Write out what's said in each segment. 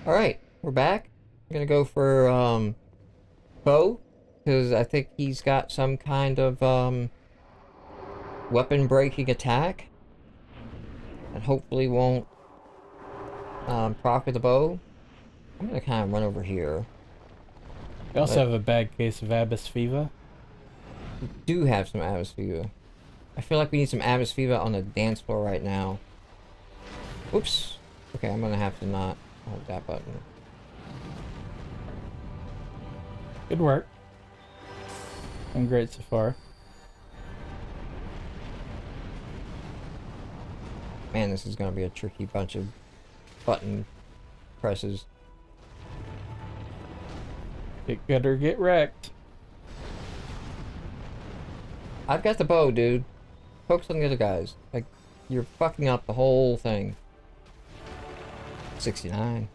Alright, we're back. I'm gonna go for bow, because I think he's got some kind of weapon breaking attack and hopefully won't proc with the bow. I'm gonna kind of run over here. We also But have a bad case of Abyss fever. do have some Abyss fever. I feel like we need some Abyss fever on the dance floor right now. Oops. Okay, I'm gonna have to not hold that button. Good work. Been great so far. Man, this is gonna be a tricky bunch of button presses. Get good or get wrecked. I've got the bow, dude. Focus on the other guys. Like, you're fucking up the whole thing. 69.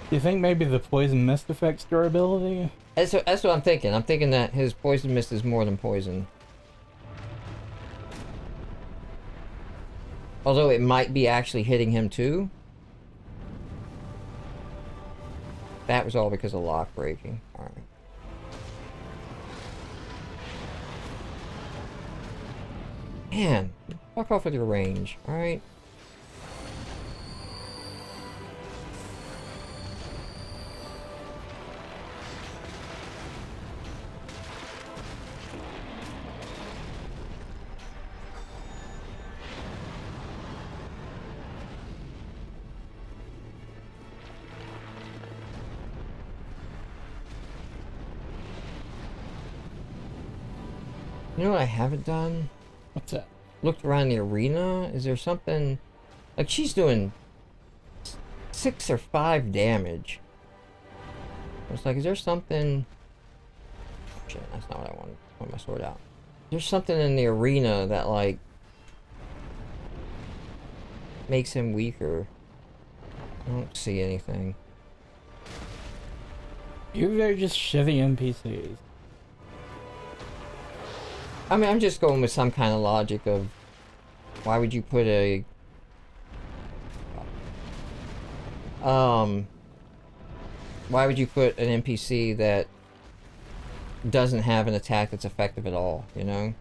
Do you think maybe the poison mist affects durability? That's what I'm thinking. I'm thinking that his poison mist is more than poison. Although it might be actually hitting him too. That was all because of lock breaking. Alright. Man, fuck off with your range, alright? You know what I haven't done? What's that? Looked around the arena. Is there something... Like, she's doing 6 or 5 damage. I was like, is there something... Shit, that's not what I wanted. I want my sword out. There's something in the arena that, like... makes him weaker. I don't see anything. Maybe they're just shitty NPCs. I mean, I'm just going with some kind of logic of... Why would you put a... Why would you put an NPC that doesn't have an attack that's effective at all, you know?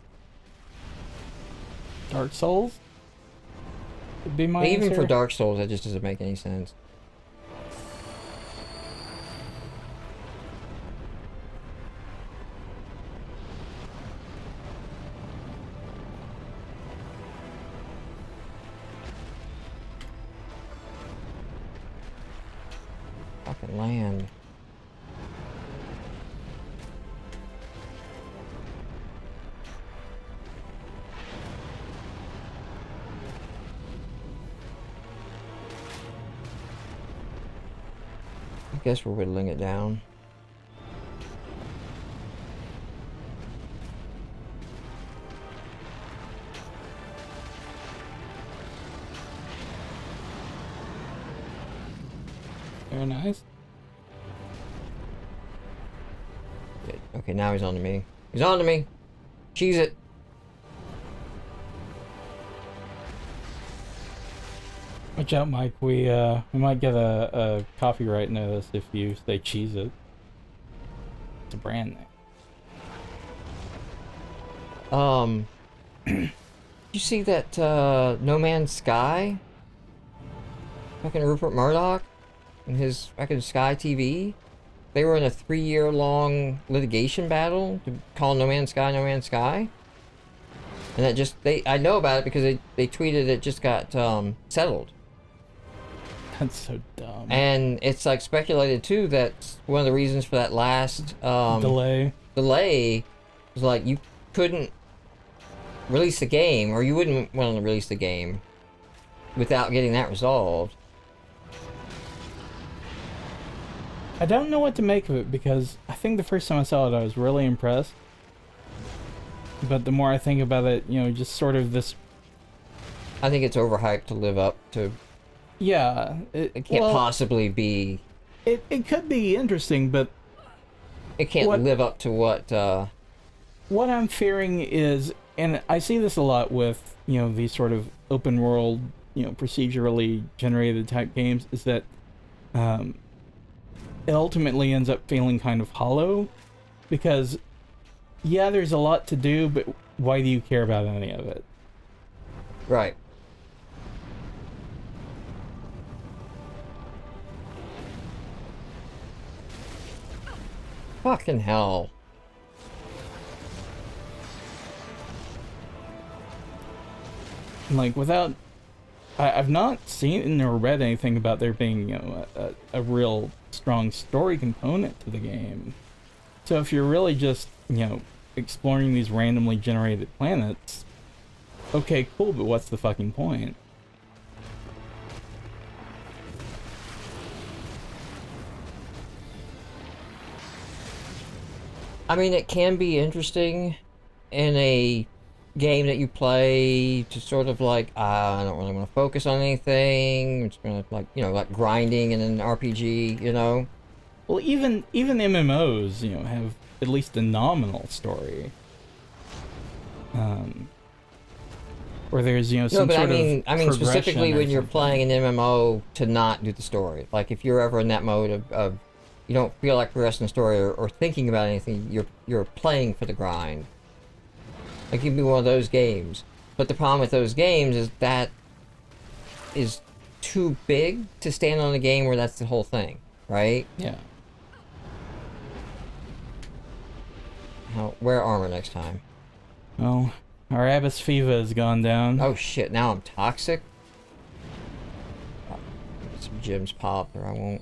Dark Souls? Would be my But even for answer. Dark Souls, that just doesn't make any sense. Fucking land. I guess we're whittling it down. Very nice. Good. Okay, now he's on to me. He's on to me! Cheese it! Watch out, Mike. We might get a copyright notice if you say cheese it. It's a brand name. You see that, No Man's Sky? Fucking Rupert Murdoch? And his fucking Sky TV? They were in a 3-year-long litigation battle to call No Man's Sky No Man's Sky. And that just, I know about it because they tweeted it just got, settled. That's so dumb. And it's like speculated too that one of the reasons for that last Delay. was like you couldn't release the game, or you wouldn't want to release the game without getting that resolved. I don't know what to make of it because I think the first time I saw it I was really impressed. But the more I think about it, you know, just sort of this... I think it's overhyped to live up to. Yeah. It can't possibly be It could be interesting, but It can't what live up to what I'm fearing is, and I see this a lot with, you know, these sort of open world, you know, procedurally generated type games, is that um, it ultimately ends up feeling kind of hollow, because yeah, there's a lot to do, but why do you care about any of it? right. Fucking hell. Like, without, I've not seen or read anything about there being, you know, a real strong story component to the game. So if you're really just, you know, exploring these randomly generated planets, okay, cool, but what's the fucking point? I mean, it can be interesting in a game that you play to sort of like, I don't really want to focus on anything. It's gonna like, you know, like grinding in an RPG, you know? Well, even MMOs, you know, have at least a nominal story. Um, where there's, you know, No, some but sort of I mean specifically progression or when you're something. playing an MMO to not do the story. Like if you're ever in that mode of you don't feel like progressing the story or thinking about anything, you're playing for the grind. Like you'd be one of those games. But the problem with those games is that is too big to stand on a game where that's the whole thing, right? Yeah. Now, wear armor next time. Well, our Abbas Fiva has gone down. Oh shit, now I'm toxic? Some gems pop or I won't.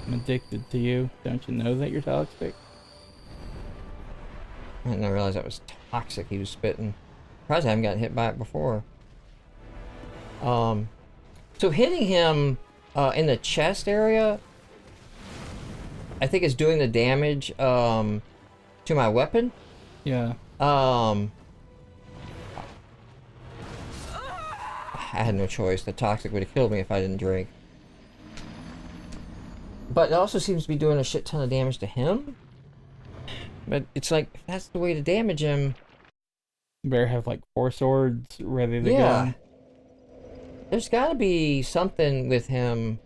I'm addicted to you. Don't you know that you're toxic? I didn't realize that was toxic he was spitting. Surprised I haven't gotten hit by it before. So hitting him in the chest area, I think is doing the damage to my weapon. Yeah. I had no choice. The toxic would have killed me if I didn't drink. But it also seems to be doing a shit ton of damage to him. But it's like, if that's the way to damage him... Better have like 4 swords ready to yeah. go. There's gotta be something with him.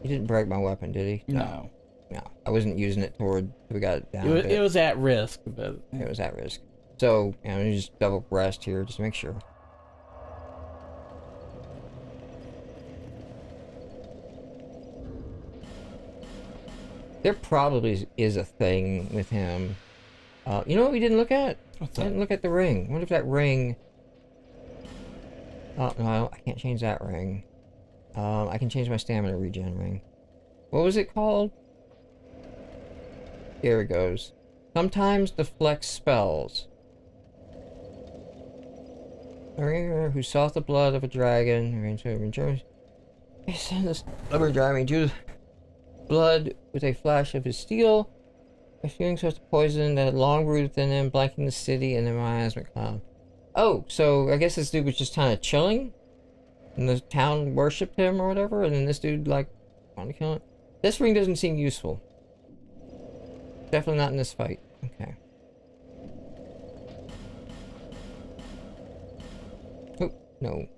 He didn't break my weapon, did he? No. No. I wasn't using it toward... We got it down It was at risk, but... It was at risk. So, you know, just double rest here, just to make sure. There probably is a thing with him. You know what we didn't look at? What's I that? didn't look at the ring. What if that ring... Oh, no, I can't change that ring. I can change my stamina regen ring. What was it called? Here it goes. Sometimes deflects spells. A ringer who sought the blood of a dragon. Send the stubborn dragon to blood with a flash of his steel. A feeling such poison that had long brewed within him, blanking the city and the miasmic cloud. Oh, so I guess this dude was just kind of chilling? And the town worshipped him or whatever, and then this dude, like, wanted to kill him? This ring doesn't seem useful. Definitely not in this fight. Okay. Oh, no.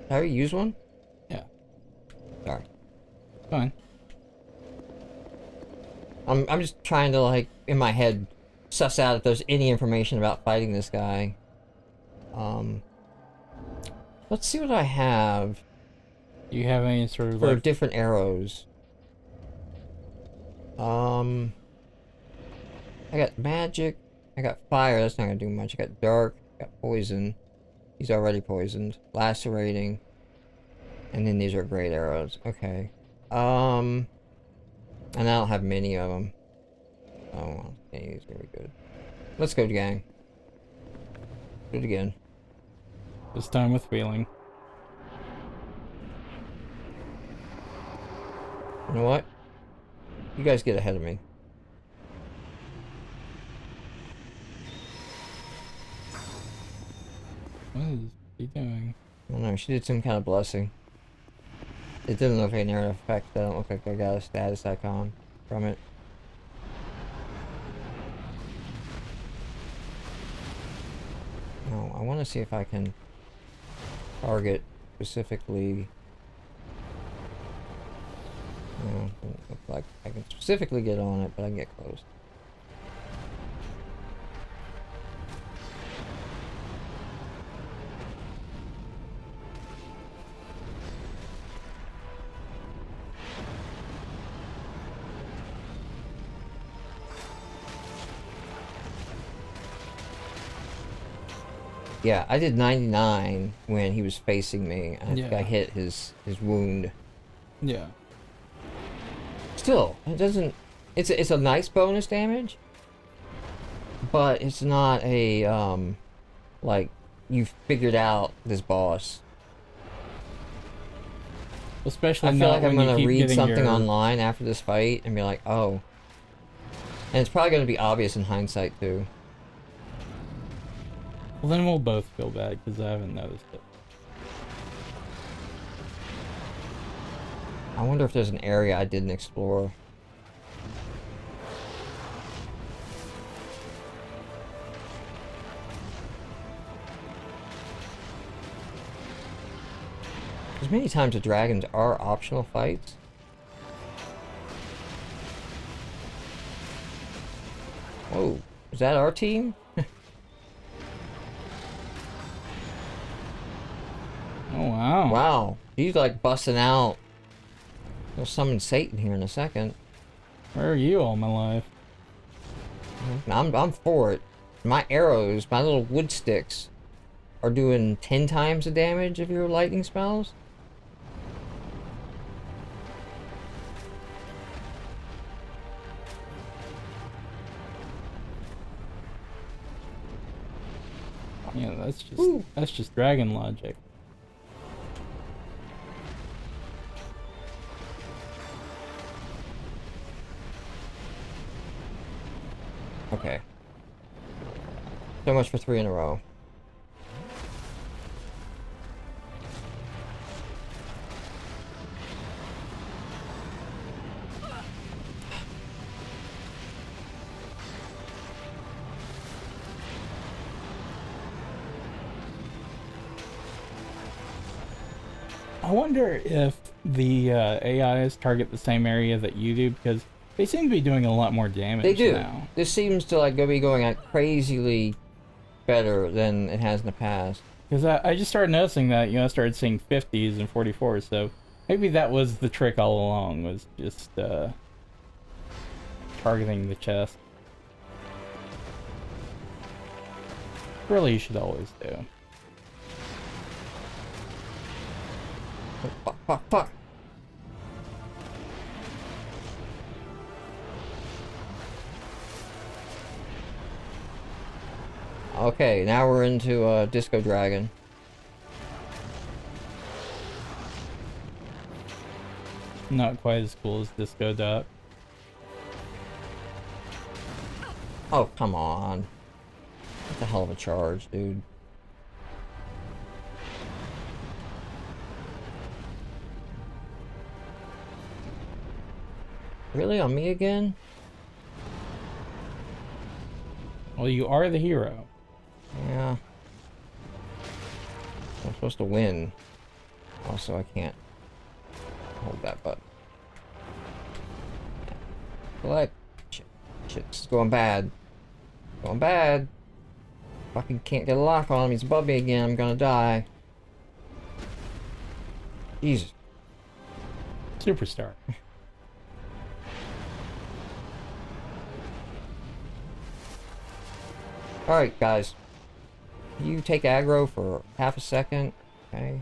Did I already use one? Yeah. Sorry. Fine. I'm just trying to, like, in my head, suss out if there's any information about fighting this guy. Let's see what I have Do you have any sort of for like... different arrows. I got magic. I got fire. That's not gonna do much. I got dark. I got poison. He's already poisoned. Lacerating. And then these are great arrows. Okay. And I don't have many of them. Oh, well, these are very good. Let's go, gang. Do it again. This time with feeling. You know what? You guys get ahead of me. What is he doing? I don't know, she did some kind of blessing. It didn't look like a narrative effect. That don't look like I got a status icon from it. No, I want to see if I can target specifically. No, doesn't look like I can specifically get on it, but I can get close. Yeah, I did 99 when he was facing me. I think I hit his wound. Yeah. Still, it doesn't. It's a nice bonus damage, but it's not a like you've figured out this boss. Especially I feel not like I'm when you gonna keep read getting something your... online after this fight and be like, oh. And it's probably gonna be obvious in hindsight too. Well, then we'll both feel bad because I haven't noticed it. I wonder if there's an area I didn't explore. Because many times the dragons are optional fights. Whoa, is that our team? Oh, wow. Wow, he's like busting out. He'll summon Satan here in a second. Where are you all my life? I'm for it. My arrows, my little wood sticks, are doing 10 times the damage of your lightning spells. Yeah, that's just dragon logic. Okay. So much for 3 in a row. I wonder if the AIs target the same area that you do, because they seem to be doing a lot more damage They do. now. This seems to like be going like crazily better than it has in the past. Because I just started noticing that, I started seeing 50s and 44s, so maybe that was the trick all along, was just targeting the chest. Really, you should always do. Oh, fuck, fuck, fuck. Okay, now we're into Disco Dragon. Not quite as cool as Disco Duck. Oh, come on. That's a hell of a charge, dude. Really? On me again? Well, you are the hero. Yeah. I'm supposed to win. Also, I can't hold that button. Select. Shit. Shit's going bad. Going bad. Fucking can't get a lock on him. He's above me again. I'm gonna die. Jesus. Superstar. Alright, guys. You take aggro for half a second. Okay.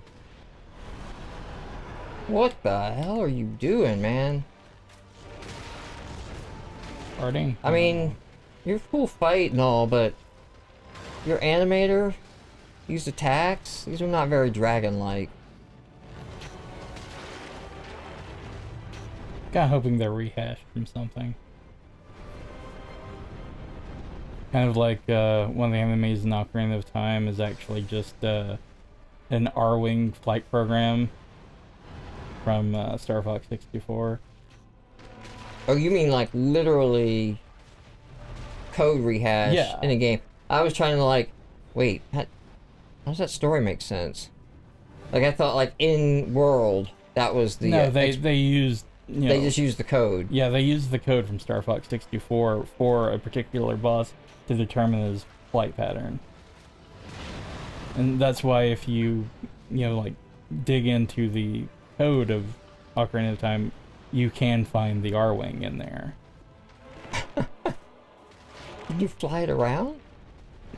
What the hell are you doing, man? Farting? I mean, you're full fight and all, but your animator used attacks. These are not very dragon-like. Kinda hoping they're rehashed from something. Kind of like one of the enemies in Ocarina of Time is actually just an an R-wing flight program from Star Fox 64. Oh, you mean like literally code rehash Yeah. in a game? I was trying to like, wait, how does that story make sense? Like I thought like in world that was the No, they used they just used the code. Yeah, they used the code from Star Fox 64 for a particular boss to determine his flight pattern. And that's why if you like dig into the code of Ocarina of Time, you can find the R-wing in there. Can you fly it around?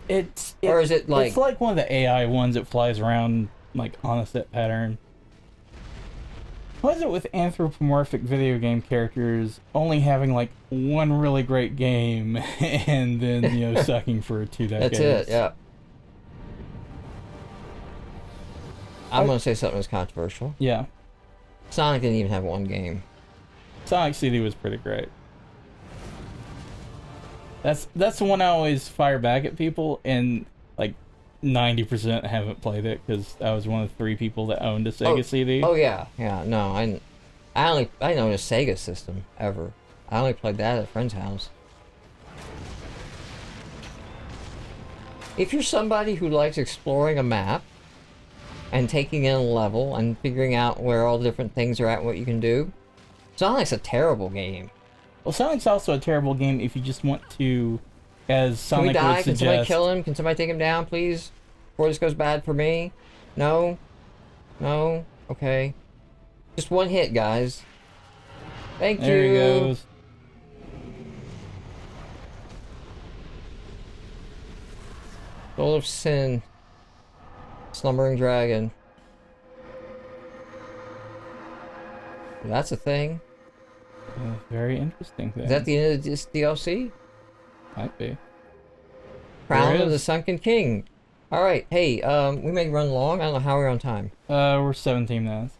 Or is it like... It's like one of the AI ones that flies around like on a set pattern. What is it with anthropomorphic video game characters only having like one really great game and then sucking for 2 decades? That's it, yeah. I'm gonna say something that's controversial. Yeah. Sonic didn't even have one game. Sonic CD was pretty great. That's the one I always fire back at people, and like 90% haven't played it because I was one of 3 people that owned a Sega CD. Oh yeah, no, I didn't own a Sega system ever. I only played that at a friend's house. If you're somebody who likes exploring a map and taking in a level and figuring out where all the different things are at, what you can do, Sonic's a terrible game. Well, Sonic's also a terrible game if you just want to, as Sonic Can we die? would Can suggest... somebody kill him? Can somebody take him down, please? Before this goes bad for me? No? No? Okay. Just one hit, guys. Thank you. There he goes. Soul of Sin. Slumbering Dragon. That's a thing. Very interesting thing. Is that the end of this DLC? Might be. Crown of the Sunken King. Alright, hey, we may run long. I don't know how we're on time. We're 17 minutes.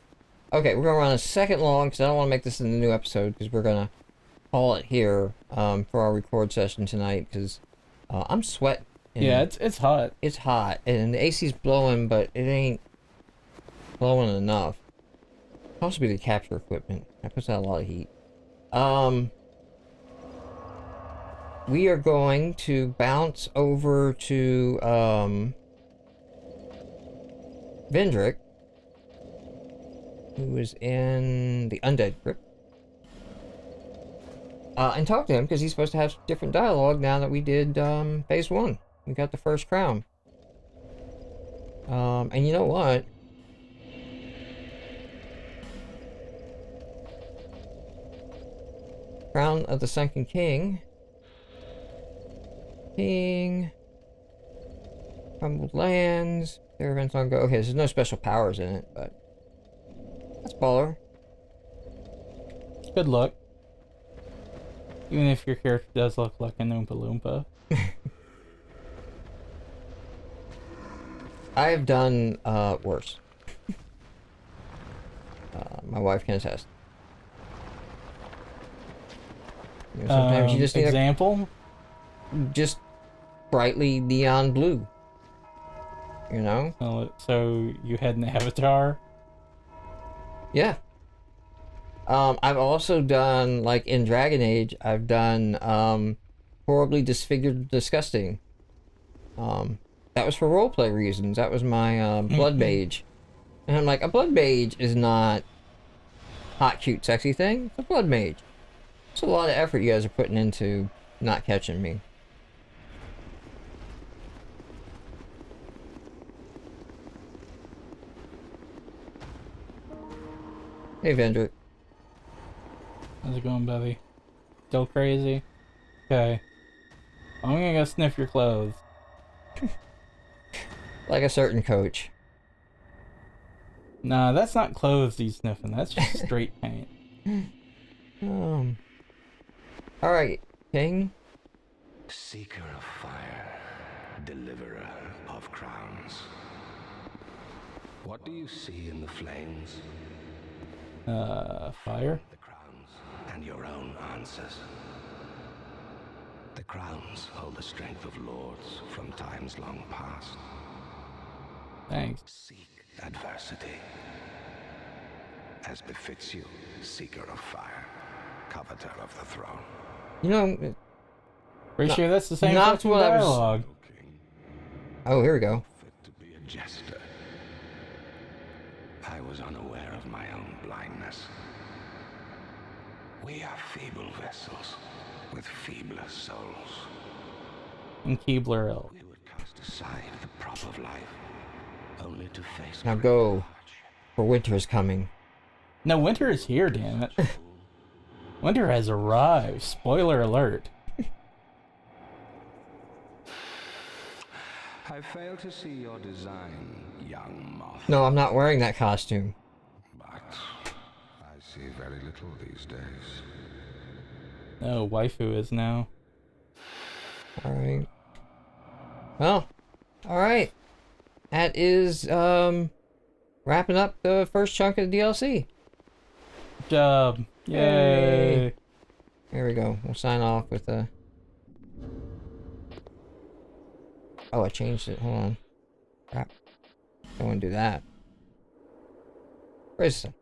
Okay, we're gonna run a second long because I don't want to make this in the new episode because we're gonna call it here for our record session tonight because I'm sweating. Yeah, it's hot. It's hot and the AC's blowing, but it ain't blowing enough. Possibly the capture equipment. That puts out a lot of heat. We are going to bounce over to Vendrick, who is in the Undead Crypt, and talk to him because he's supposed to have different dialogue now that we did phase 1. We got the first crown. And you know what? Crown of the Sunken King. Crumbled lands. Their events on go. Okay, there's no special powers in it, but that's baller. Good luck. Even if your character does look like an Oompa Loompa. I have done worse. My wife can attest. Sometimes you just need example? just brightly neon blue. You know? So you had an avatar? Yeah. I've also done, like in Dragon Age, I've done horribly disfigured disgusting. That was for roleplay reasons. That was my blood mage. And I'm like, a blood mage is not hot, cute, sexy thing. It's a blood mage. It's a lot of effort you guys are putting into not catching me. Hey, Vendrick. How's it going, Bevy? Still crazy? Okay. I'm gonna go sniff your clothes. Like a certain coach. Nah, that's not clothes he's sniffing. That's just straight paint. Alright, King. Seeker of fire, deliverer of crowns. What do you see in the flames? Fire? The crowns and your own answers. The crowns hold the strength of lords from times long past. Thanks. Seek adversity. As befits you, seeker of fire, coveter of the throne. You know, Pretty sure that's the same not fucking what I was- dialogue. King, oh, here we go. fit to be a jester. I was unaware of my own blindness. We are feeble vessels with feebler souls. And Keebler Elk. We would cast aside the prop of life, only to face. Now great go, hardship. for winter is coming. No, winter is here, damn it. Winter has arrived. Spoiler alert. I fail to see your design, young moth. No, I'm not wearing that costume. But I see very little these days. Oh, waifu is now. Alright. Well, alright. That is, wrapping up the first chunk of the DLC. Good job. Yay. There we go. We'll sign off with a... Oh, I changed it. Hold on. Crap. Don't want to do that. Where is it?